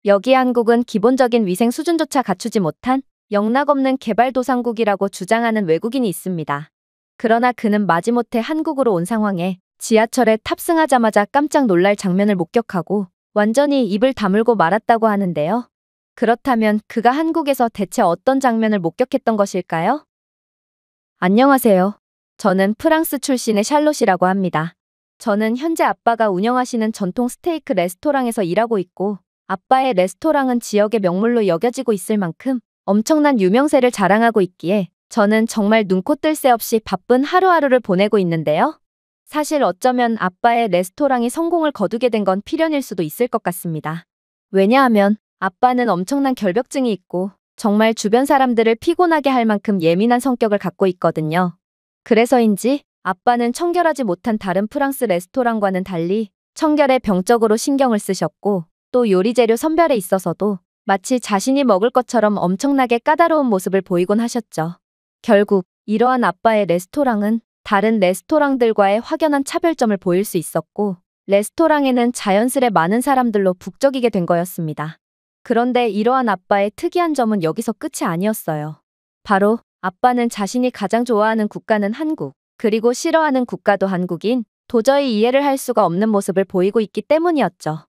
여기 한국은 기본적인 위생 수준조차 갖추지 못한 영락없는 개발도상국이라고 주장하는 외국인이 있습니다. 그러나 그는 마지못해 한국으로 온 상황에 지하철에 탑승하자마자 깜짝 놀랄 장면을 목격하고 완전히 입을 다물고 말았다고 하는데요. 그렇다면 그가 한국에서 대체 어떤 장면을 목격했던 것일까요? 안녕하세요. 저는 프랑스 출신의 샬롯이라고 합니다. 저는 현재 아빠가 운영하시는 전통 스테이크 레스토랑에서 일하고 있고, 아빠의 레스토랑은 지역의 명물로 여겨지고 있을 만큼 엄청난 유명세를 자랑하고 있기에 저는 정말 눈코 뜰 새 없이 바쁜 하루하루를 보내고 있는데요. 사실 어쩌면 아빠의 레스토랑이 성공을 거두게 된 건 필연일 수도 있을 것 같습니다. 왜냐하면 아빠는 엄청난 결벽증이 있고 정말 주변 사람들을 피곤하게 할 만큼 예민한 성격을 갖고 있거든요. 그래서인지 아빠는 청결하지 못한 다른 프랑스 레스토랑과는 달리 청결에 병적으로 신경을 쓰셨고, 또 요리 재료 선별에 있어서도 마치 자신이 먹을 것처럼 엄청나게 까다로운 모습을 보이곤 하셨죠. 결국 이러한 아빠의 레스토랑은 다른 레스토랑들과의 확연한 차별점을 보일 수 있었고, 레스토랑에는 자연스레 많은 사람들로 북적이게 된 거였습니다. 그런데 이러한 아빠의 특이한 점은 여기서 끝이 아니었어요. 바로 아빠는 자신이 가장 좋아하는 국가는 한국, 그리고 싫어하는 국가도 한국인, 도저히 이해를 할 수가 없는 모습을 보이고 있기 때문이었죠.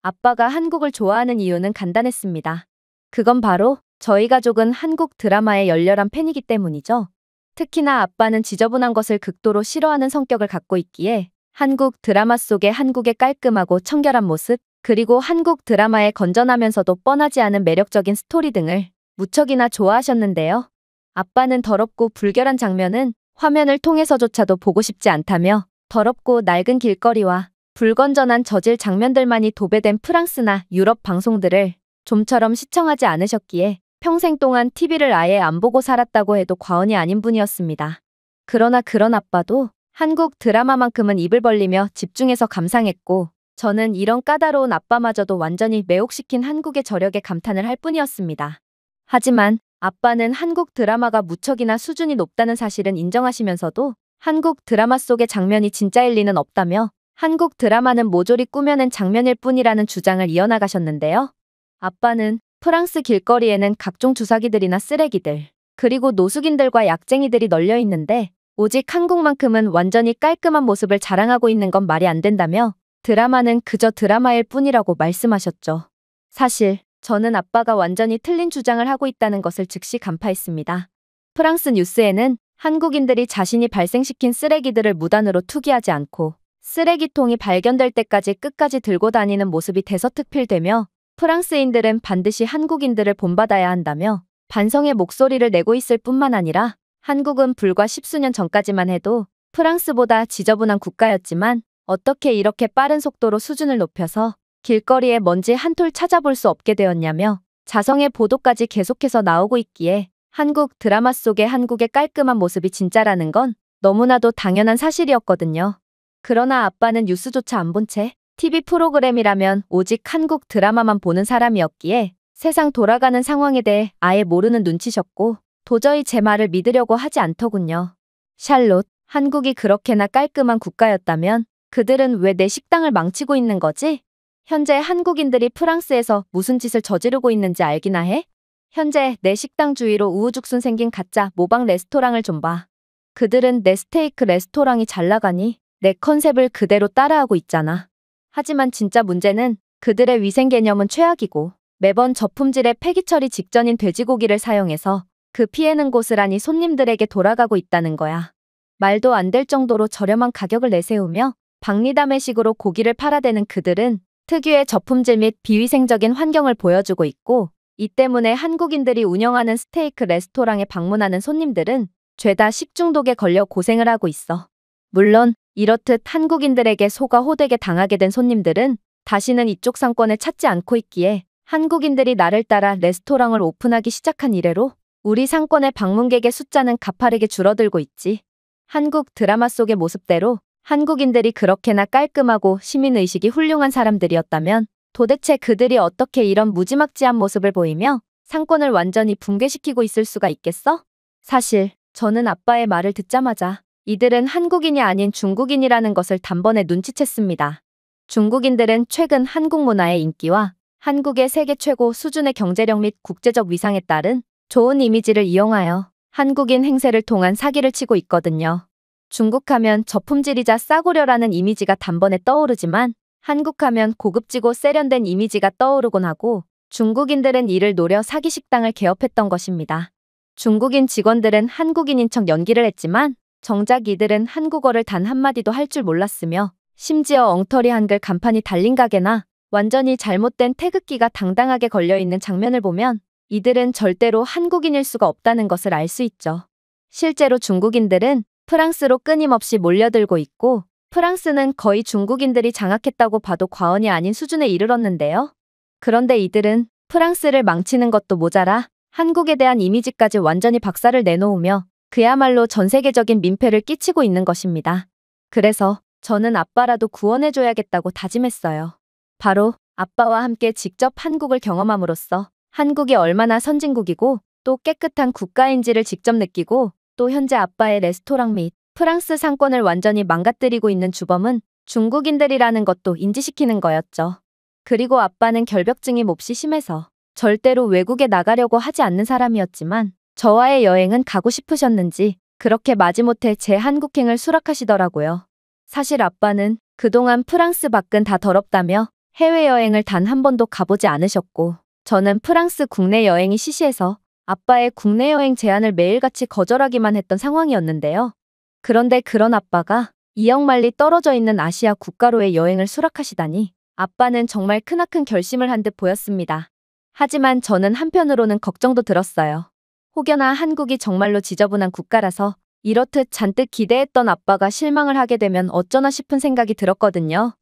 아빠가 한국을 좋아하는 이유는 간단했습니다. 그건 바로 저희 가족은 한국 드라마의 열렬한 팬이기 때문이죠. 특히나 아빠는 지저분한 것을 극도로 싫어하는 성격을 갖고 있기에 한국 드라마 속의 한국의 깔끔하고 청결한 모습, 그리고 한국 드라마의 건전하면서도 뻔하지 않은 매력적인 스토리 등을 무척이나 좋아하셨는데요. 아빠는 더럽고 불결한 장면은 화면을 통해서조차도 보고 싶지 않다며 더럽고 낡은 길거리와 불건전한 저질 장면들만이 도배된 프랑스나 유럽 방송들을 좀처럼 시청하지 않으셨기에 평생 동안 TV를 아예 안 보고 살았다고 해도 과언이 아닌 분이었습니다. 그러나 그런 아빠도 한국 드라마만큼은 입을 벌리며 집중해서 감상했고, 저는 이런 까다로운 아빠마저도 완전히 매혹시킨 한국의 저력에 감탄을 할 뿐이었습니다. 하지만 아빠는 한국 드라마가 무척이나 수준이 높다는 사실은 인정하시면서도 한국 드라마 속의 장면이 진짜일 리는 없다며 한국 드라마는 모조리 꾸며낸 장면일 뿐이라는 주장을 이어나가셨는데요. 아빠는 프랑스 길거리에는 각종 주사기들이나 쓰레기들, 그리고 노숙인들과 약쟁이들이 널려 있는데 오직 한국만큼은 완전히 깔끔한 모습을 자랑하고 있는 건 말이 안 된다며 드라마는 그저 드라마일 뿐이라고 말씀하셨죠. 사실 저는 아빠가 완전히 틀린 주장을 하고 있다는 것을 즉시 간파했습니다. 프랑스 뉴스에는 한국인들이 자신이 발생시킨 쓰레기들을 무단으로 투기하지 않고 쓰레기통이 발견될 때까지 끝까지 들고 다니는 모습이 대서특필되며, 프랑스인들은 반드시 한국인들을 본받아야 한다며 반성의 목소리를 내고 있을 뿐만 아니라 한국은 불과 십수년 전까지만 해도 프랑스보다 지저분한 국가였지만 어떻게 이렇게 빠른 속도로 수준을 높여서 길거리에 먼지 한 톨 찾아볼 수 없게 되었냐며 자성의 보도까지 계속해서 나오고 있기에 한국 드라마 속의 한국의 깔끔한 모습이 진짜라는 건 너무나도 당연한 사실이었거든요. 그러나 아빠는 뉴스조차 안 본 채 TV 프로그램이라면 오직 한국 드라마만 보는 사람이었기에 세상 돌아가는 상황에 대해 아예 모르는 눈치셨고 도저히 제 말을 믿으려고 하지 않더군요. 샬롯, 한국이 그렇게나 깔끔한 국가였다면 그들은 왜 내 식당을 망치고 있는 거지? 현재 한국인들이 프랑스에서 무슨 짓을 저지르고 있는지 알기나 해? 현재 내 식당 주위로 우후죽순 생긴 가짜 모방 레스토랑을 좀 봐. 그들은 내 스테이크 레스토랑이 잘 나가니 내 컨셉을 그대로 따라하고 있잖아. 하지만 진짜 문제는 그들의 위생 개념은 최악이고 매번 저품질의 폐기 처리 직전인 돼지고기를 사용해서 그 피해는 고스란히 손님들에게 돌아가고 있다는 거야. 말도 안 될 정도로 저렴한 가격을 내세우며 박리담회식으로 고기를 팔아대는 그들은 특유의 저품질 및 비위생적인 환경을 보여주고 있고, 이 때문에 한국인들이 운영하는 스테이크 레스토랑에 방문하는 손님들은 죄다 식중독에 걸려 고생을 하고 있어. 물론 이렇듯 한국인들에게 속아 호되게 당하게 된 손님들은 다시는 이쪽 상권을 찾지 않고 있기에 한국인들이 나를 따라 레스토랑을 오픈하기 시작한 이래로 우리 상권의 방문객의 숫자는 가파르게 줄어들고 있지. 한국 드라마 속의 모습대로 한국인들이 그렇게나 깔끔하고 시민의식이 훌륭한 사람들이었다면 도대체 그들이 어떻게 이런 무지막지한 모습을 보이며 상권을 완전히 붕괴시키고 있을 수가 있겠어? 사실 저는 아빠의 말을 듣자마자 이들은 한국인이 아닌 중국인이라는 것을 단번에 눈치챘습니다. 중국인들은 최근 한국 문화의 인기와 한국의 세계 최고 수준의 경제력 및 국제적 위상에 따른 좋은 이미지를 이용하여 한국인 행세를 통한 사기를 치고 있거든요. 중국하면 저품질이자 싸구려라는 이미지가 단번에 떠오르지만 한국하면 고급지고 세련된 이미지가 떠오르곤 하고 중국인들은 이를 노려 사기 식당을 개업했던 것입니다. 중국인 직원들은 한국인인 척 연기를 했지만 정작 이들은 한국어를 단 한마디도 할 줄 몰랐으며 심지어 엉터리 한글 간판이 달린 가게나 완전히 잘못된 태극기가 당당하게 걸려있는 장면을 보면 이들은 절대로 한국인일 수가 없다는 것을 알 수 있죠. 실제로 중국인들은 프랑스로 끊임없이 몰려들고 있고 프랑스는 거의 중국인들이 장악했다고 봐도 과언이 아닌 수준에 이르렀는데요. 그런데 이들은 프랑스를 망치는 것도 모자라 한국에 대한 이미지까지 완전히 박살을 내놓으며 그야말로 전 세계적인 민폐를 끼치고 있는 것입니다. 그래서 저는 아빠라도 구원해줘야겠다고 다짐했어요. 바로 아빠와 함께 직접 한국을 경험함으로써 한국이 얼마나 선진국이고 또 깨끗한 국가인지를 직접 느끼고 또 현재 아빠의 레스토랑 및 프랑스 상권을 완전히 망가뜨리고 있는 주범은 중국인들이라는 것도 인지시키는 거였죠. 그리고 아빠는 결벽증이 몹시 심해서 절대로 외국에 나가려고 하지 않는 사람이었지만 저와의 여행은 가고 싶으셨는지 그렇게 마지못해 제 한국행을 수락하시더라고요. 사실 아빠는 그동안 프랑스 밖은 다 더럽다며 해외여행을 단 한 번도 가보지 않으셨고 저는 프랑스 국내 여행이 시시해서 아빠의 국내 여행 제안을 매일같이 거절하기만 했던 상황이었는데요. 그런데 그런 아빠가 이역만리 떨어져 있는 아시아 국가로의 여행을 수락하시다니 아빠는 정말 크나큰 결심을 한 듯 보였습니다. 하지만 저는 한편으로는 걱정도 들었어요. 혹여나 한국이 정말로 지저분한 국가라서 이렇듯 잔뜩 기대했던 아빠가 실망을 하게 되면 어쩌나 싶은 생각이 들었거든요.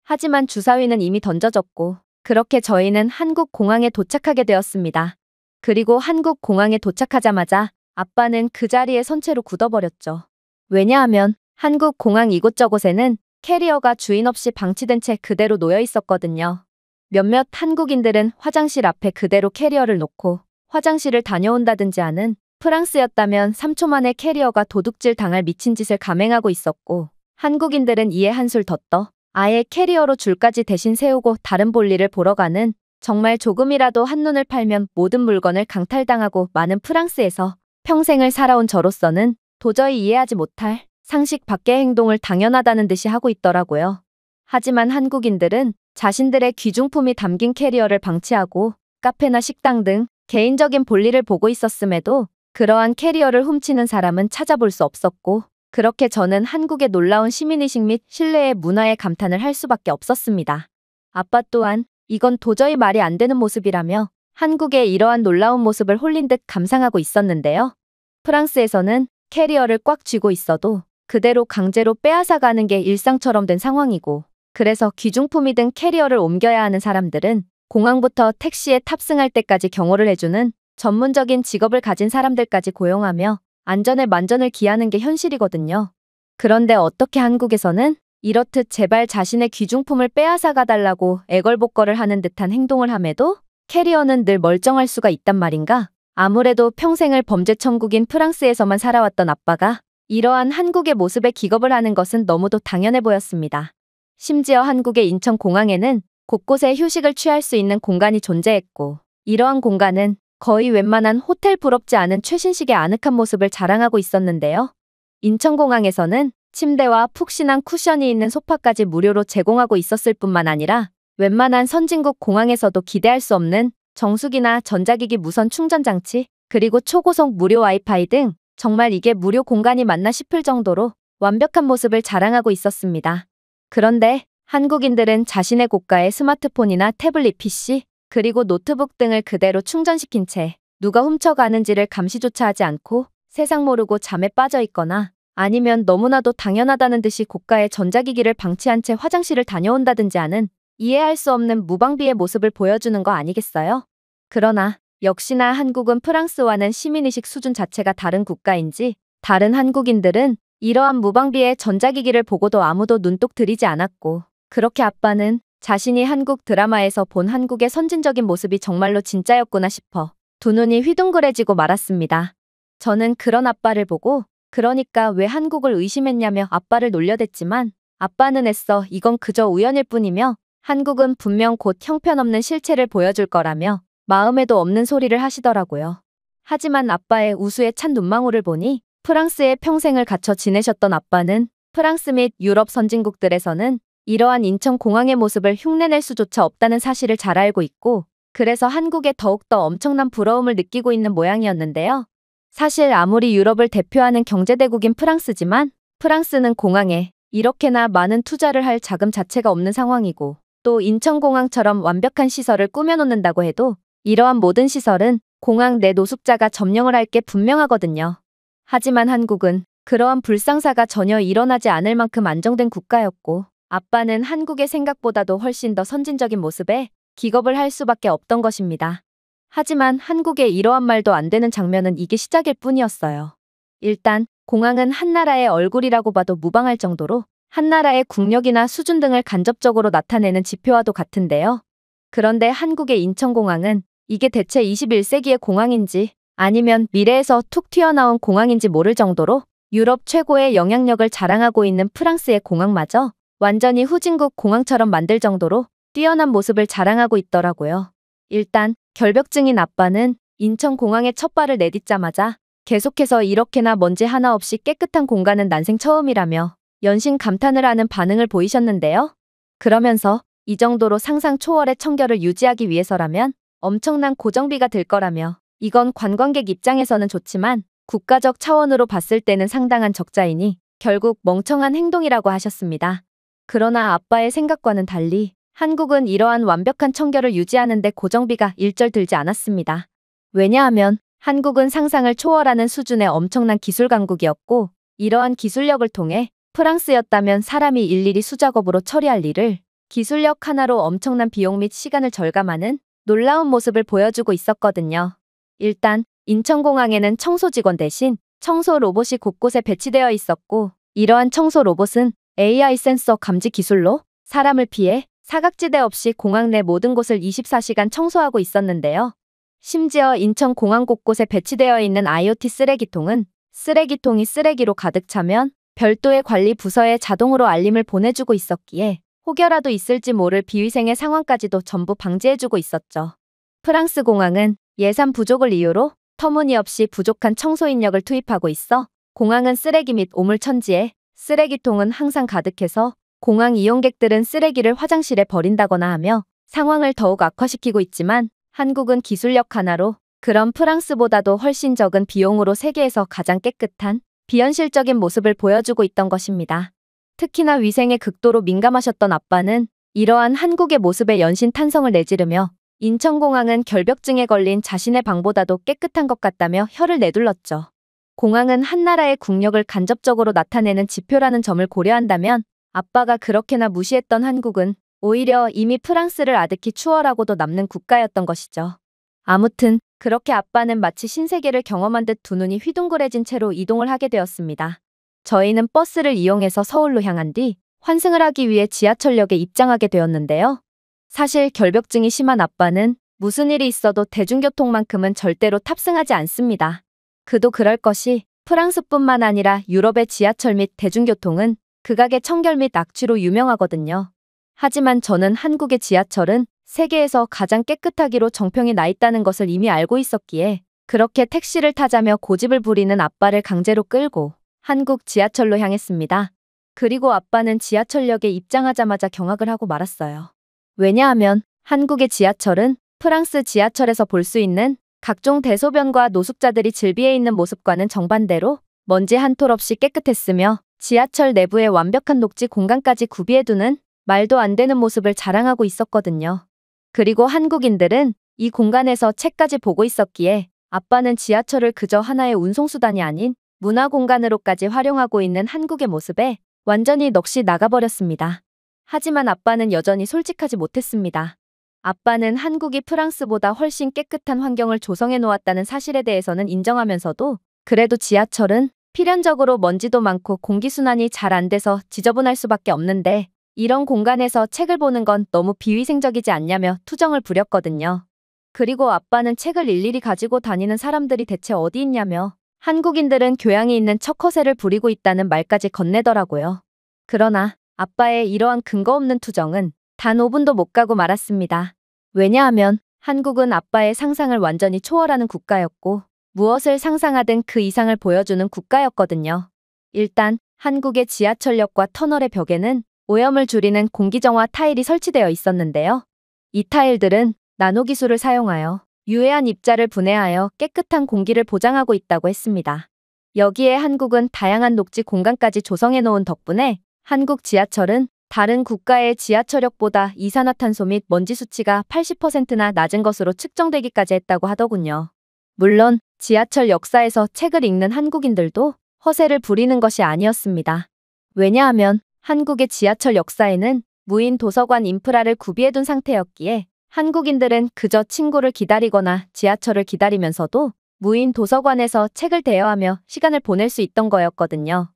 하지만 주사위는 이미 던져졌고 그렇게 저희는 한국 공항에 도착하게 되었습니다. 그리고 한국 공항에 도착하자마자 아빠는 그 자리에 선체로 굳어버렸죠. 왜냐하면 한국 공항 이곳저곳에는 캐리어가 주인 없이 방치된 채 그대로 놓여 있었거든요. 몇몇 한국인들은 화장실 앞에 그대로 캐리어를 놓고 화장실을 다녀온다든지 하는 프랑스였다면 3초 만에 캐리어가 도둑질 당할 미친 짓을 감행하고 있었고 한국인들은 이에 한술 더 떠 아예 캐리어로 줄까지 대신 세우고 다른 볼일을 보러 가는 정말 조금이라도 한눈을 팔면 모든 물건을 강탈당하고 많은 프랑스에서 평생을 살아온 저로서는 도저히 이해하지 못할 상식 밖의 행동을 당연하다는 듯이 하고 있더라고요. 하지만 한국인들은 자신들의 귀중품이 담긴 캐리어를 방치하고 카페나 식당 등 개인적인 볼일을 보고 있었음에도 그러한 캐리어를 훔치는 사람은 찾아볼 수 없었고 그렇게 저는 한국의 놀라운 시민의식 및 신뢰의 문화에 감탄을 할 수밖에 없었습니다. 아빠 또한 이건 도저히 말이 안 되는 모습이라며 한국의 이러한 놀라운 모습을 홀린 듯 감상하고 있었는데요. 프랑스에서는 캐리어를 꽉 쥐고 있어도 그대로 강제로 빼앗아가는 게 일상처럼 된 상황이고 그래서 귀중품이든 캐리어를 옮겨야 하는 사람들은 공항부터 택시에 탑승할 때까지 경호를 해주는 전문적인 직업을 가진 사람들까지 고용하며 안전에 만전을 기하는 게 현실이거든요. 그런데 어떻게 한국에서는 이렇듯 제발 자신의 귀중품을 빼앗아가 달라고 애걸복걸을 하는 듯한 행동을 함에도 캐리어는 늘 멀쩡할 수가 있단 말인가? 아무래도 평생을 범죄 천국인 프랑스에서만 살아왔던 아빠가 이러한 한국의 모습에 기겁을 하는 것은 너무도 당연해 보였습니다. 심지어 한국의 인천공항에는 곳곳에 휴식을 취할 수 있는 공간이 존재했고 이러한 공간은 거의 웬만한 호텔 부럽지 않은 최신식의 아늑한 모습을 자랑하고 있었는데요. 인천공항에서는 침대와 푹신한 쿠션이 있는 소파까지 무료로 제공하고 있었을 뿐만 아니라 웬만한 선진국 공항에서도 기대할 수 없는 정수기나 전자기기 무선 충전 장치, 그리고 초고속 무료 와이파이 등 정말 이게 무료 공간이 맞나 싶을 정도로 완벽한 모습을 자랑하고 있었습니다. 그런데 한국인들은 자신의 고가의 스마트폰이나 태블릿 PC, 그리고 노트북 등을 그대로 충전시킨 채 누가 훔쳐가는지를 감시조차 하지 않고 세상 모르고 잠에 빠져 있거나 아니면 너무나도 당연하다는 듯이 고가의 전자기기를 방치한 채 화장실을 다녀온다든지 하는 이해할 수 없는 무방비의 모습을 보여주는 거 아니겠어요? 그러나 역시나 한국은 프랑스와는 시민의식 수준 자체가 다른 국가인지 다른 한국인들은 이러한 무방비의 전자기기를 보고도 아무도 눈독 들이지 않았고 그렇게 아빠는 자신이 한국 드라마에서 본 한국의 선진적인 모습이 정말로 진짜였구나 싶어 두 눈이 휘둥그레지고 말았습니다. 저는 그런 아빠를 보고 그러니까 왜 한국을 의심했냐며 아빠를 놀려댔지만 아빠는 애써 이건 그저 우연일 뿐이며 한국은 분명 곧 형편없는 실체를 보여줄 거라며 마음에도 없는 소리를 하시더라고요. 하지만 아빠의 우수에 찬 눈망울을 보니 프랑스에 평생을 갇혀 지내셨던 아빠는 프랑스 및 유럽 선진국들에서는 이러한 인천공항의 모습을 흉내낼 수조차 없다는 사실을 잘 알고 있고, 그래서 한국에 더욱더 엄청난 부러움을 느끼고 있는 모양이었는데요. 사실 아무리 유럽을 대표하는 경제대국인 프랑스지만 프랑스는 공항에 이렇게나 많은 투자를 할 자금 자체가 없는 상황이고, 또 인천공항처럼 완벽한 시설을 꾸며놓는다고 해도 이러한 모든 시설은 공항 내 노숙자가 점령을 할 게 분명하거든요. 하지만 한국은 그러한 불상사가 전혀 일어나지 않을 만큼 안정된 국가였고, 아빠는 한국의 생각보다도 훨씬 더 선진적인 모습에 기겁을 할 수밖에 없던 것입니다. 하지만 한국의 이러한 말도 안 되는 장면은 이게 시작일 뿐이었어요. 일단 공항은 한 나라의 얼굴이라고 봐도 무방할 정도로 한 나라의 국력이나 수준 등을 간접적으로 나타내는 지표와도 같은데요. 그런데 한국의 인천공항은 이게 대체 21세기의 공항인지 아니면 미래에서 툭 튀어나온 공항인지 모를 정도로 유럽 최고의 영향력을 자랑하고 있는 프랑스의 공항마저 완전히 후진국 공항처럼 만들 정도로 뛰어난 모습을 자랑하고 있더라고요. 일단 결벽증인 아빠는 인천공항에 첫 발을 내딛자마자 계속해서 이렇게나 먼지 하나 없이 깨끗한 공간은 난생 처음이라며 연신 감탄을 하는 반응을 보이셨는데요. 그러면서 이 정도로 상상 초월의 청결을 유지하기 위해서라면 엄청난 고정비가 들 거라며 이건 관광객 입장에서는 좋지만 국가적 차원으로 봤을 때는 상당한 적자이니 결국 멍청한 행동이라고 하셨습니다. 그러나 아빠의 생각과는 달리 한국은 이러한 완벽한 청결을 유지하는 데 고정비가 일절 들지 않았습니다. 왜냐하면 한국은 상상을 초월하는 수준의 엄청난 기술 강국이었고, 이러한 기술력을 통해 프랑스였다면 사람이 일일이 수작업으로 처리할 일을 기술력 하나로 엄청난 비용 및 시간을 절감하는 놀라운 모습을 보여주고 있었거든요. 일단 인천공항에는 청소 직원 대신 청소 로봇이 곳곳에 배치되어 있었고, 이러한 청소 로봇은 AI 센서 감지 기술로 사람을 피해 사각지대 없이 공항 내 모든 곳을 24시간 청소하고 있었는데요. 심지어 인천공항 곳곳에 배치되어 있는 IoT 쓰레기통은 쓰레기통이 쓰레기로 가득 차면 별도의 관리 부서에 자동으로 알림을 보내주고 있었기에 혹여라도 있을지 모를 비위생의 상황까지도 전부 방지해주고 있었죠. 프랑스 공항은 예산 부족을 이유로 터무니없이 부족한 청소 인력을 투입하고 있어 공항은 쓰레기 및 오물천지에 쓰레기통은 항상 가득해서 공항 이용객들은 쓰레기를 화장실에 버린다거나 하며 상황을 더욱 악화시키고 있지만, 한국은 기술력 하나로 그런 프랑스보다도 훨씬 적은 비용으로 세계에서 가장 깨끗한 비현실적인 모습을 보여주고 있던 것입니다. 특히나 위생에 극도로 민감하셨던 아빠는 이러한 한국의 모습에 연신 탄성을 내지르며 인천공항은 결벽증에 걸린 자신의 방보다도 깨끗한 것 같다며 혀를 내둘렀죠. 공항은 한 나라의 국력을 간접적으로 나타내는 지표라는 점을 고려한다면 아빠가 그렇게나 무시했던 한국은 오히려 이미 프랑스를 아득히 추월하고도 남는 국가였던 것이죠. 아무튼 그렇게 아빠는 마치 신세계를 경험한 듯 두 눈이 휘둥그레진 채로 이동을 하게 되었습니다. 저희는 버스를 이용해서 서울로 향한 뒤 환승을 하기 위해 지하철역에 입장하게 되었는데요. 사실 결벽증이 심한 아빠는 무슨 일이 있어도 대중교통만큼은 절대로 탑승하지 않습니다. 그도 그럴 것이 프랑스뿐만 아니라 유럽의 지하철 및 대중교통은 극악의 청결 및 악취로 유명하거든요. 하지만 저는 한국의 지하철은 세계에서 가장 깨끗하기로 정평이 나 있다는 것을 이미 알고 있었기에 그렇게 택시를 타자며 고집을 부리는 아빠를 강제로 끌고 한국 지하철로 향했습니다. 그리고 아빠는 지하철역에 입장하자마자 경악을 하고 말았어요. 왜냐하면 한국의 지하철은 프랑스 지하철에서 볼 수 있는 각종 대소변과 노숙자들이 즐비해 있는 모습과는 정반대로 먼지 한 톨 없이 깨끗했으며 지하철 내부에 완벽한 녹지 공간까지 구비해두는 말도 안 되는 모습을 자랑하고 있었거든요. 그리고 한국인들은 이 공간에서 책까지 보고 있었기에 아빠는 지하철을 그저 하나의 운송수단이 아닌 문화 공간으로까지 활용하고 있는 한국의 모습에 완전히 넋이 나가버렸습니다. 하지만 아빠는 여전히 솔직하지 못했습니다. 아빠는 한국이 프랑스보다 훨씬 깨끗한 환경을 조성해 놓았다는 사실에 대해서는 인정하면서도 그래도 지하철은 필연적으로 먼지도 많고 공기순환이 잘 안 돼서 지저분할 수밖에 없는데 이런 공간에서 책을 보는 건 너무 비위생적이지 않냐며 투정을 부렸거든요. 그리고 아빠는 책을 일일이 가지고 다니는 사람들이 대체 어디 있냐며 한국인들은 교양이 있는 척 허세를 부리고 있다는 말까지 건네더라고요. 그러나 아빠의 이러한 근거 없는 투정은 단 5분도 못 가고 말았습니다. 왜냐하면 한국은 아빠의 상상을 완전히 초월하는 국가였고 무엇을 상상하든 그 이상을 보여주는 국가였거든요. 일단 한국의 지하철역과 터널의 벽에는 오염을 줄이는 공기정화 타일이 설치되어 있었는데요. 이 타일들은 나노기술을 사용하여 유해한 입자를 분해하여 깨끗한 공기를 보장하고 있다고 했습니다. 여기에 한국은 다양한 녹지 공간까지 조성해 놓은 덕분에 한국 지하철은 다른 국가의 지하철역보다 이산화탄소 및 먼지 수치가 80%나 낮은 것으로 측정되기까지 했다고 하더군요. 물론 지하철 역사에서 책을 읽는 한국인들도 허세를 부리는 것이 아니었습니다. 왜냐하면 한국의 지하철 역사에는 무인 도서관 인프라를 구비해둔 상태였기에 한국인들은 그저 친구를 기다리거나 지하철을 기다리면서도 무인 도서관에서 책을 대여하며 시간을 보낼 수 있던 거였거든요.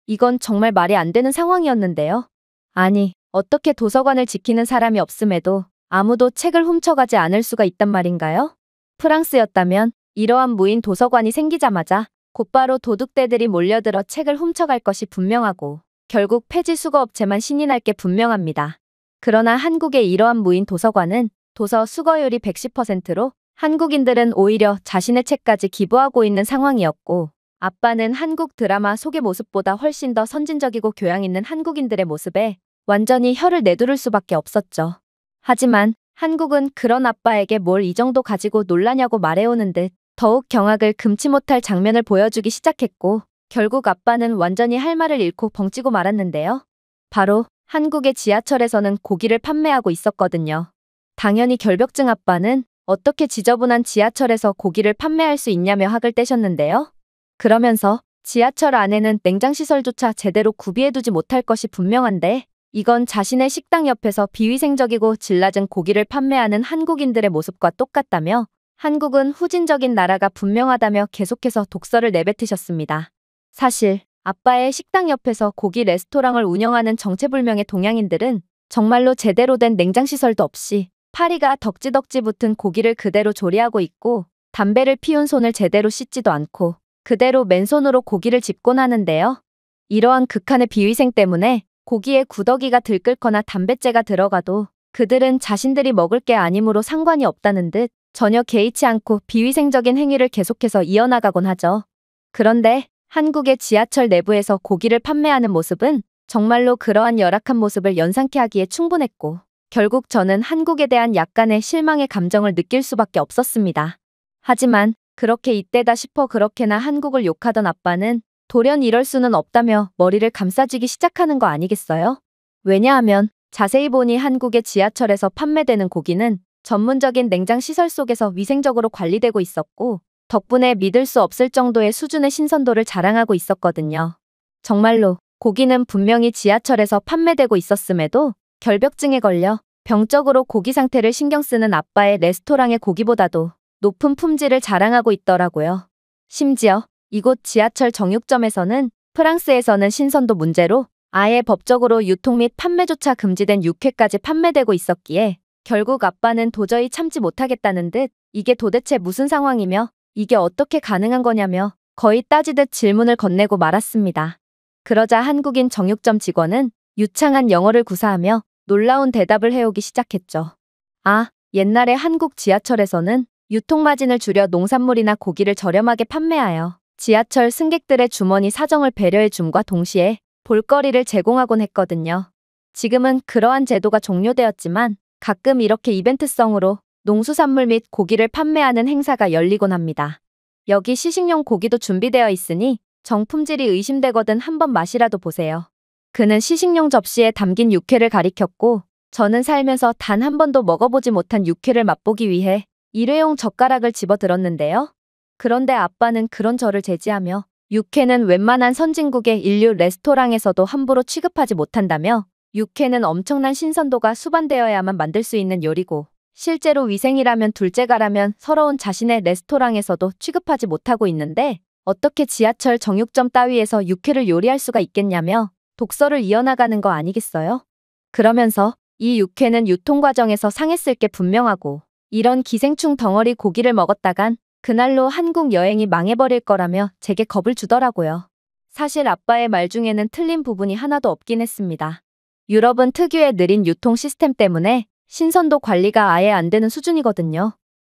이건 정말 말이 안 되는 상황이었는데요. 아니, 어떻게 도서관을 지키는 사람이 없음에도 아무도 책을 훔쳐가지 않을 수가 있단 말인가요? 프랑스였다면 이러한 무인 도서관이 생기자마자 곧바로 도둑대들이 몰려들어 책을 훔쳐갈 것이 분명하고 결국 폐지 수거업체만 신이 날 게 분명합니다. 그러나 한국의 이러한 무인 도서관은 도서 수거율이 110%로 한국인들은 오히려 자신의 책까지 기부하고 있는 상황이었고 아빠는 한국 드라마 속의 모습보다 훨씬 더 선진적이고 교양 있는 한국인들의 모습에 완전히 혀를 내두를 수밖에 없었죠. 하지만 한국은 그런 아빠에게 뭘 이 정도 가지고 놀라냐고 말해오는 듯 더욱 경악을 금치 못할 장면을 보여주기 시작했고 결국 아빠는 완전히 할 말을 잃고 벙찌고 말았는데요. 바로 한국의 지하철에서는 고기를 판매하고 있었거든요. 당연히 결벽증 아빠는 어떻게 지저분한 지하철에서 고기를 판매할 수 있냐며 학을 떼셨는데요. 그러면서 지하철 안에는 냉장시설조차 제대로 구비해두지 못할 것이 분명한데 이건 자신의 식당 옆에서 비위생적이고 질 낮은 고기를 판매하는 한국인들의 모습과 똑같다며 한국은 후진적인 나라가 분명하다며 계속해서 독설을 내뱉으셨습니다. 사실 아빠의 식당 옆에서 고기 레스토랑을 운영하는 정체불명의 동양인들은 정말로 제대로 된 냉장시설도 없이 파리가 덕지덕지 붙은 고기를 그대로 조리하고 있고 담배를 피운 손을 제대로 씻지도 않고 그대로 맨손으로 고기를 집곤 하는데요. 이러한 극한의 비위생 때문에 고기에 구더기가 들끓거나 담뱃재가 들어가도 그들은 자신들이 먹을 게 아니므로 상관이 없다는 듯 전혀 개의치 않고 비위생적인 행위를 계속해서 이어나가곤 하죠. 그런데 한국의 지하철 내부에서 고기를 판매하는 모습은 정말로 그러한 열악한 모습을 연상케 하기에 충분했고 결국 저는 한국에 대한 약간의 실망의 감정을 느낄 수밖에 없었습니다. 하지만 그렇게 이때다 싶어 그렇게나 한국을 욕하던 아빠는 돌연 이럴 수는 없다며 머리를 감싸쥐기 시작하는 거 아니겠어요? 왜냐하면 자세히 보니 한국의 지하철에서 판매되는 고기는 전문적인 냉장 시설 속에서 위생적으로 관리되고 있었고 덕분에 믿을 수 없을 정도의 수준의 신선도를 자랑하고 있었거든요. 정말로 고기는 분명히 지하철에서 판매되고 있었음에도 결벽증에 걸려 병적으로 고기 상태를 신경 쓰는 아빠의 레스토랑의 고기보다도 높은 품질을 자랑하고 있더라고요. 심지어 이곳 지하철 정육점에서는 프랑스에서는 신선도 문제로 아예 법적으로 유통 및 판매조차 금지된 육회까지 판매되고 있었기에 결국 아빠는 도저히 참지 못하겠다는 듯 이게 도대체 무슨 상황이며 이게 어떻게 가능한 거냐며 거의 따지듯 질문을 건네고 말았습니다. 그러자 한국인 정육점 직원은 유창한 영어를 구사하며 놀라운 대답을 해오기 시작했죠. 아, 옛날에 한국 지하철에서는 유통마진을 줄여 농산물이나 고기를 저렴하게 판매하여 지하철 승객들의 주머니 사정을 배려해 줌과 동시에 볼거리를 제공하곤 했거든요. 지금은 그러한 제도가 종료되었지만 가끔 이렇게 이벤트성으로 농수산물 및 고기를 판매하는 행사가 열리곤 합니다. 여기 시식용 고기도 준비되어 있으니 정품질이 의심되거든 한번 맛이라도 보세요. 그는 시식용 접시에 담긴 육회를 가리켰고 저는 살면서 단 한 번도 먹어보지 못한 육회를 맛보기 위해 일회용 젓가락을 집어들었는데요. 그런데 아빠는 그런 저를 제지하며 육회는 웬만한 선진국의 인류 레스토랑에서도 함부로 취급하지 못한다며 육회는 엄청난 신선도가 수반되어야만 만들 수 있는 요리고 실제로 위생이라면 둘째가라면 서러운 자신의 레스토랑에서도 취급하지 못하고 있는데 어떻게 지하철 정육점 따위에서 육회를 요리할 수가 있겠냐며 독설을 이어나가는 거 아니겠어요? 그러면서 이 육회는 유통 과정에서 상했을 게 분명하고 이런 기생충 덩어리 고기를 먹었다간 그날로 한국 여행이 망해버릴 거라며 제게 겁을 주더라고요. 사실 아빠의 말 중에는 틀린 부분이 하나도 없긴 했습니다. 유럽은 특유의 느린 유통 시스템 때문에 신선도 관리가 아예 안 되는 수준이거든요.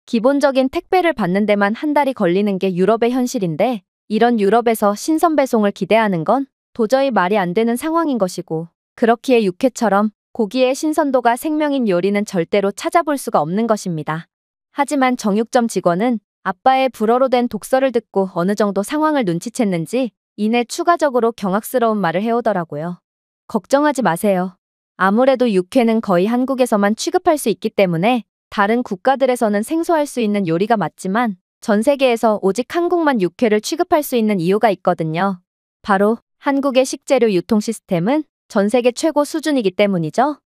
기본적인 택배를 받는 데만 한 달이 걸리는 게 유럽의 현실인데 이런 유럽에서 신선 배송을 기대하는 건 도저히 말이 안 되는 상황인 것이고 그렇기에 육회처럼 고기의 신선도가 생명인 요리는 절대로 찾아볼 수가 없는 것입니다. 하지만 정육점 직원은 아빠의 불어로 된 독설을 듣고 어느 정도 상황을 눈치챘는지 이내 추가적으로 경악스러운 말을 해오더라고요. 걱정하지 마세요. 아무래도 육회는 거의 한국에서만 취급할 수 있기 때문에 다른 국가들에서는 생소할 수 있는 요리가 맞지만 전 세계에서 오직 한국만 육회를 취급할 수 있는 이유가 있거든요. 바로 한국의 식재료 유통 시스템은 전 세계 최고 수준이기 때문이죠.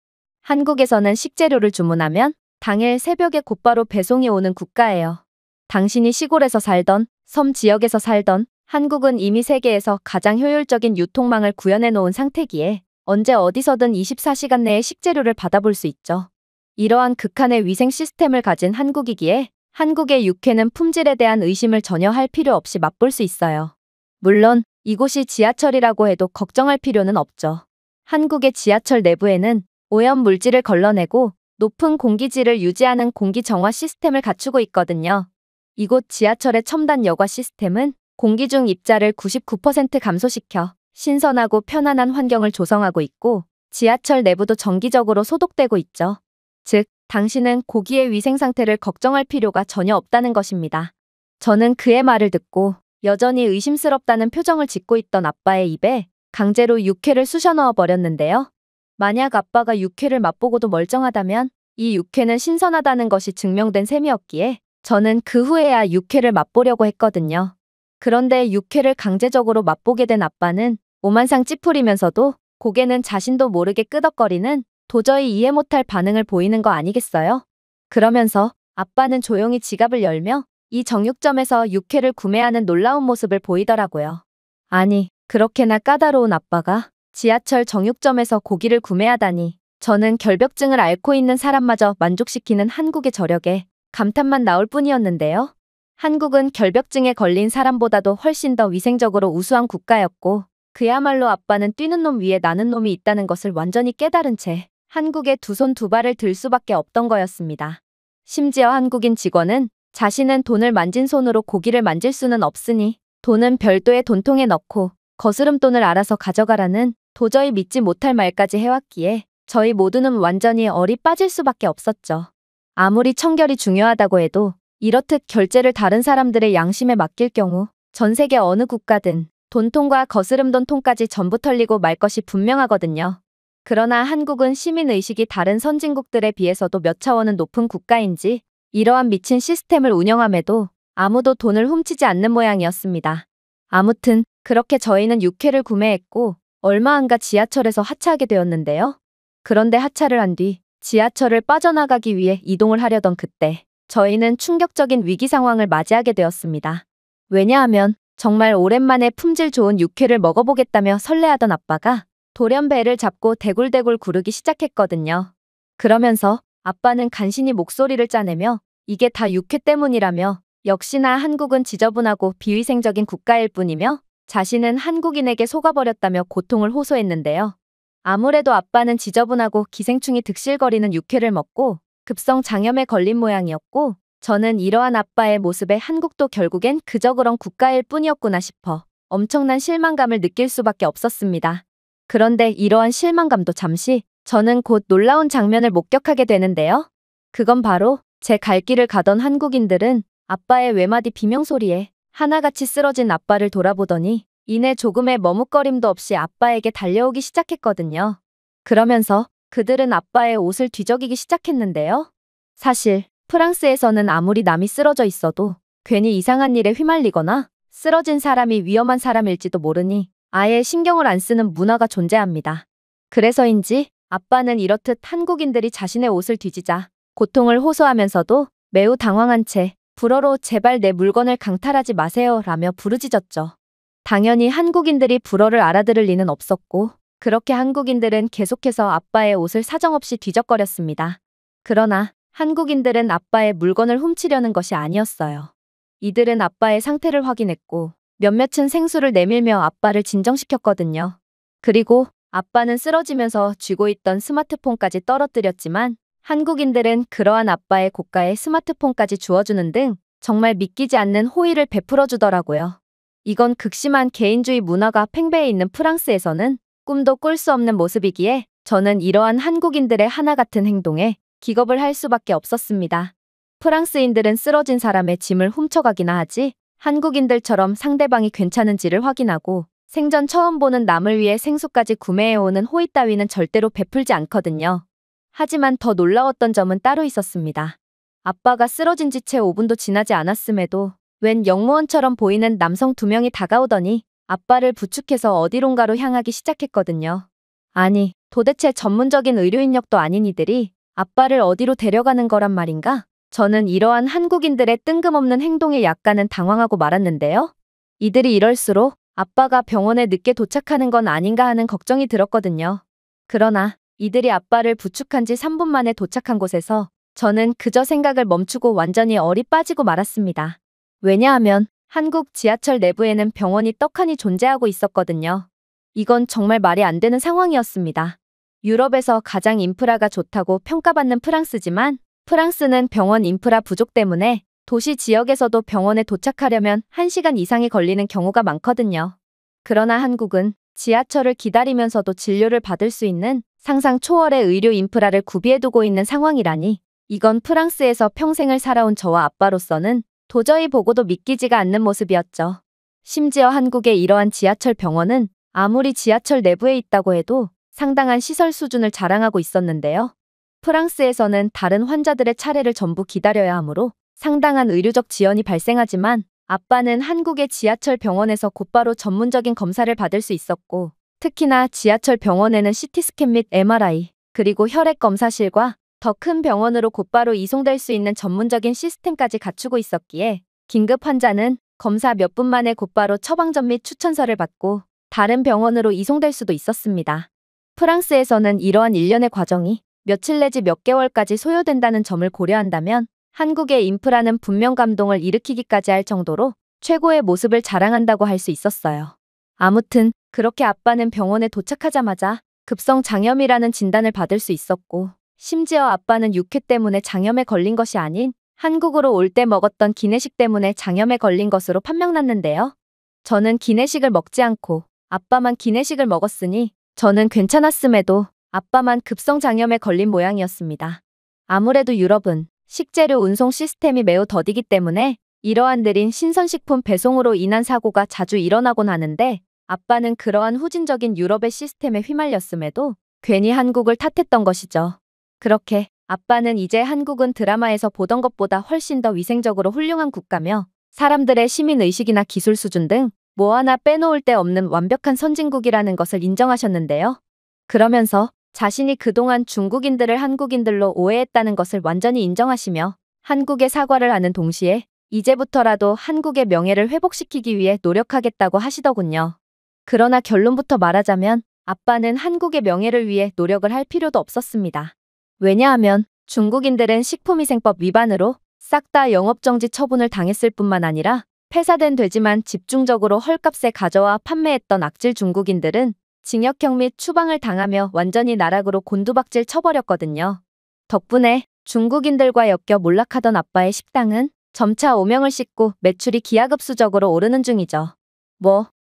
한국에서는 식재료를 주문하면 당일 새벽에 곧바로 배송이 오는 국가예요. 당신이 시골에서 살던, 섬 지역에서 살던 한국은 이미 세계에서 가장 효율적인 유통망을 구현해 놓은 상태기에 언제 어디서든 24시간 내에 식재료를 받아볼 수 있죠. 이러한 극한의 위생 시스템을 가진 한국이기에 한국의 육회는 품질에 대한 의심을 전혀 할 필요 없이 맛볼 수 있어요. 물론 이곳이 지하철이라고 해도 걱정할 필요는 없죠. 한국의 지하철 내부에는 오염 물질을 걸러내고 높은 공기질을 유지하는 공기 정화 시스템을 갖추고 있거든요. 이곳 지하철의 첨단 여과 시스템은 공기 중 입자를 99% 감소시켜 신선하고 편안한 환경을 조성하고 있고 지하철 내부도 정기적으로 소독되고 있죠. 즉, 당신은 고기의 위생 상태를 걱정할 필요가 전혀 없다는 것입니다. 저는 그의 말을 듣고 여전히 의심스럽다는 표정을 짓고 있던 아빠의 입에 강제로 육회를 쑤셔 넣어 버렸는데요. 만약 아빠가 육회를 맛보고도 멀쩡하다면 이 육회는 신선하다는 것이 증명된 셈이었기에 저는 그 후에야 육회를 맛보려고 했거든요. 그런데 육회를 강제적으로 맛보게 된 아빠는 오만상 찌푸리면서도 고개는 자신도 모르게 끄덕거리는 도저히 이해 못할 반응을 보이는 거 아니겠어요? 그러면서 아빠는 조용히 지갑을 열며 이 정육점에서 육회를 구매하는 놀라운 모습을 보이더라고요. 아니, 그렇게나 까다로운 아빠가 지하철 정육점에서 고기를 구매하다니 저는 결벽증을 앓고 있는 사람마저 만족시키는 한국의 저력에 감탄만 나올 뿐이었는데요. 한국은 결벽증에 걸린 사람보다도 훨씬 더 위생적으로 우수한 국가였고 그야말로 아빠는 뛰는 놈 위에 나는 놈이 있다는 것을 완전히 깨달은 채 한국에 두 손 두 발을 들 수밖에 없던 거였습니다. 심지어 한국인 직원은 자신은 돈을 만진 손으로 고기를 만질 수는 없으니 돈은 별도의 돈통에 넣고 거스름돈을 알아서 가져가라는 도저히 믿지 못할 말까지 해왔기에 저희 모두는 완전히 얼이 빠질 수밖에 없었죠. 아무리 청결이 중요하다고 해도 이렇듯 결제를 다른 사람들의 양심에 맡길 경우 전 세계 어느 국가든 돈통과 거스름돈 통까지 전부 털리고 말 것이 분명하거든요. 그러나 한국은 시민의식이 다른 선진국들에 비해서도 몇 차원은 높은 국가인지 이러한 미친 시스템을 운영함에도 아무도 돈을 훔치지 않는 모양이었습니다. 아무튼 그렇게 저희는 육회를 구매했고 얼마 안가 지하철에서 하차하게 되었는데요. 그런데 하차를 한 뒤 지하철을 빠져나가기 위해 이동을 하려던 그때 저희는 충격적인 위기 상황을 맞이하게 되었습니다. 왜냐하면 정말 오랜만에 품질 좋은 육회를 먹어보겠다며 설레하던 아빠가 돌연 배를 잡고 대굴대굴 구르기 시작했거든요. 그러면서 아빠는 간신히 목소리를 짜내며 이게 다 육회 때문이라며 역시나 한국은 지저분하고 비위생적인 국가일 뿐이며 자신은 한국인에게 속아버렸다며 고통을 호소했는데요. 아무래도 아빠는 지저분하고 기생충이 득실거리는 육회를 먹고 급성 장염에 걸린 모양이었고 저는 이러한 아빠의 모습에 한국도 결국엔 그저 그런 국가일 뿐이었구나 싶어 엄청난 실망감을 느낄 수밖에 없었습니다. 그런데 이러한 실망감도 잠시 저는 곧 놀라운 장면을 목격하게 되는데요. 그건 바로 제 갈 길을 가던 한국인들은 아빠의 외마디 비명소리에 하나같이 쓰러진 아빠를 돌아보더니 이내 조금의 머뭇거림도 없이 아빠에게 달려오기 시작했거든요. 그러면서 그들은 아빠의 옷을 뒤적이기 시작했는데요. 사실 프랑스에서는 아무리 남이 쓰러져 있어도 괜히 이상한 일에 휘말리거나 쓰러진 사람이 위험한 사람일지도 모르니 아예 신경을 안 쓰는 문화가 존재합니다. 그래서인지 아빠는 이렇듯 한국인들이 자신의 옷을 뒤지자 고통을 호소하면서도 매우 당황한 채 불어로 제발 내 물건을 강탈하지 마세요 라며 부르짖었죠. 당연히 한국인들이 불어를 알아들을 리는 없었고 그렇게 한국인들은 계속해서 아빠의 옷을 사정없이 뒤적거렸습니다. 그러나 한국인들은 아빠의 물건을 훔치려는 것이 아니었어요. 이들은 아빠의 상태를 확인했고 몇몇은 생수를 내밀며 아빠를 진정시켰거든요. 그리고 아빠는 쓰러지면서 쥐고 있던 스마트폰까지 떨어뜨렸지만 한국인들은 그러한 아빠의 고가의 스마트폰까지 주워주는 등 정말 믿기지 않는 호의를 베풀어 주더라고요. 이건 극심한 개인주의 문화가 팽배해 있는 프랑스에서는 꿈도 꿀 수 없는 모습이기에 저는 이러한 한국인들의 하나 같은 행동에 기겁을 할 수밖에 없었습니다. 프랑스인들은 쓰러진 사람의 짐을 훔쳐가기나 하지 한국인들처럼 상대방이 괜찮은지를 확인하고 생전 처음 보는 남을 위해 생수까지 구매해오는 호의 따위는 절대로 베풀지 않거든요. 하지만 더 놀라웠던 점은 따로 있었습니다. 아빠가 쓰러진 지 채 5분도 지나지 않았음에도 웬 영무원처럼 보이는 남성 2명이 다가오더니 아빠를 부축해서 어디론가로 향하기 시작했거든요. 아니, 도대체 전문적인 의료인력도 아닌 이들이 아빠를 어디로 데려가는 거란 말인가? 저는 이러한 한국인들의 뜬금없는 행동에 약간은 당황하고 말았는데요. 이들이 이럴수록 아빠가 병원에 늦게 도착하는 건 아닌가 하는 걱정이 들었거든요. 그러나 이들이 아빠를 부축한 지 3분 만에 도착한 곳에서 저는 그저 생각을 멈추고 완전히 얼이 빠지고 말았습니다. 왜냐하면 한국 지하철 내부에는 병원이 떡하니 존재하고 있었거든요. 이건 정말 말이 안 되는 상황이었습니다. 유럽에서 가장 인프라가 좋다고 평가받는 프랑스지만 프랑스는 병원 인프라 부족 때문에 도시 지역에서도 병원에 도착하려면 1시간 이상이 걸리는 경우가 많거든요. 그러나 한국은 지하철을 기다리면서도 진료를 받을 수 있는 상상 초월의 의료 인프라를 구비해두고 있는 상황이라니 이건 프랑스에서 평생을 살아온 저와 아빠로서는 도저히 보고도 믿기지가 않는 모습이었죠. 심지어 한국의 이러한 지하철 병원은 아무리 지하철 내부에 있다고 해도 상당한 시설 수준을 자랑하고 있었는데요. 프랑스에서는 다른 환자들의 차례를 전부 기다려야 하므로 상당한 의료적 지연이 발생하지만 아빠는 한국의 지하철 병원에서 곧바로 전문적인 검사를 받을 수 있었고 특히나 지하철 병원에는 CT스캔 및 MRI 그리고 혈액 검사실과 더 큰 병원으로 곧바로 이송될 수 있는 전문적인 시스템까지 갖추고 있었기에 긴급 환자는 검사 몇 분 만에 곧바로 처방전 및 추천서를 받고 다른 병원으로 이송될 수도 있었습니다. 프랑스에서는 이러한 일련의 과정이 며칠 내지 몇 개월까지 소요된다는 점을 고려한다면 한국의 인프라는 분명 감동을 일으키기까지 할 정도로 최고의 모습을 자랑한다고 할 수 있었어요. 아무튼 그렇게 아빠는 병원에 도착하자마자 급성 장염이라는 진단을 받을 수 있었고 심지어 아빠는 육회 때문에 장염에 걸린 것이 아닌 한국으로 올 때 먹었던 기내식 때문에 장염에 걸린 것으로 판명났는데요. 저는 기내식을 먹지 않고 아빠만 기내식을 먹었으니 저는 괜찮았음에도 아빠만 급성 장염에 걸린 모양이었습니다. 아무래도 유럽은 식재료 운송 시스템이 매우 더디기 때문에 이러한 느린 신선식품 배송으로 인한 사고가 자주 일어나곤 하는데 아빠는 그러한 후진적인 유럽의 시스템에 휘말렸음에도 괜히 한국을 탓했던 것이죠. 그렇게 아빠는 이제 한국은 드라마에서 보던 것보다 훨씬 더 위생적으로 훌륭한 국가며 사람들의 시민의식이나 기술 수준 등 뭐 하나 빼놓을 데 없는 완벽한 선진국이라는 것을 인정하셨는데요. 그러면서 자신이 그동안 중국인들을 한국인들로 오해했다는 것을 완전히 인정하시며 한국에 사과를 하는 동시에 이제부터라도 한국의 명예를 회복시키기 위해 노력하겠다고 하시더군요. 그러나 결론부터 말하자면 아빠는 한국의 명예를 위해 노력을 할 필요도 없었습니다. 왜냐하면 중국인들은 식품위생법 위반으로 싹 다 영업정지 처분을 당했을 뿐만 아니라 폐사된 돼지만 집중적으로 헐값에 가져와 판매했던 악질 중국인들은 징역형 및 추방을 당하며 완전히 나락으로 곤두박질 쳐버렸거든요. 덕분에 중국인들과 엮여 몰락하던 아빠의 식당은 점차 오명을 씻고 매출이 기하급수적으로 오르는 중이죠.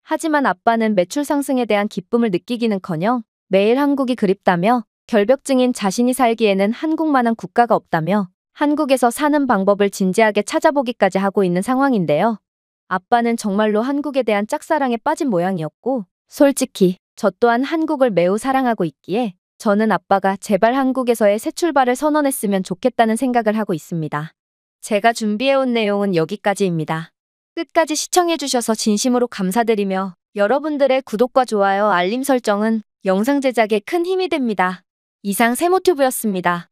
하지만 아빠는 매출 상승에 대한 기쁨을 느끼기는커녕 매일 한국이 그립다며 결벽증인 자신이 살기에는 한국만한 국가가 없다며 한국에서 사는 방법을 진지하게 찾아보기까지 하고 있는 상황인데요. 아빠는 정말로 한국에 대한 짝사랑에 빠진 모양이었고 솔직히 저 또한 한국을 매우 사랑하고 있기에 저는 아빠가 제발 한국에서의 새 출발을 선언했으면 좋겠다는 생각을 하고 있습니다. 제가 준비해온 내용은 여기까지입니다. 끝까지 시청해주셔서 진심으로 감사드리며 여러분들의 구독과 좋아요, 알림 설정은 영상 제작에 큰 힘이 됩니다. 이상 세모튜브였습니다.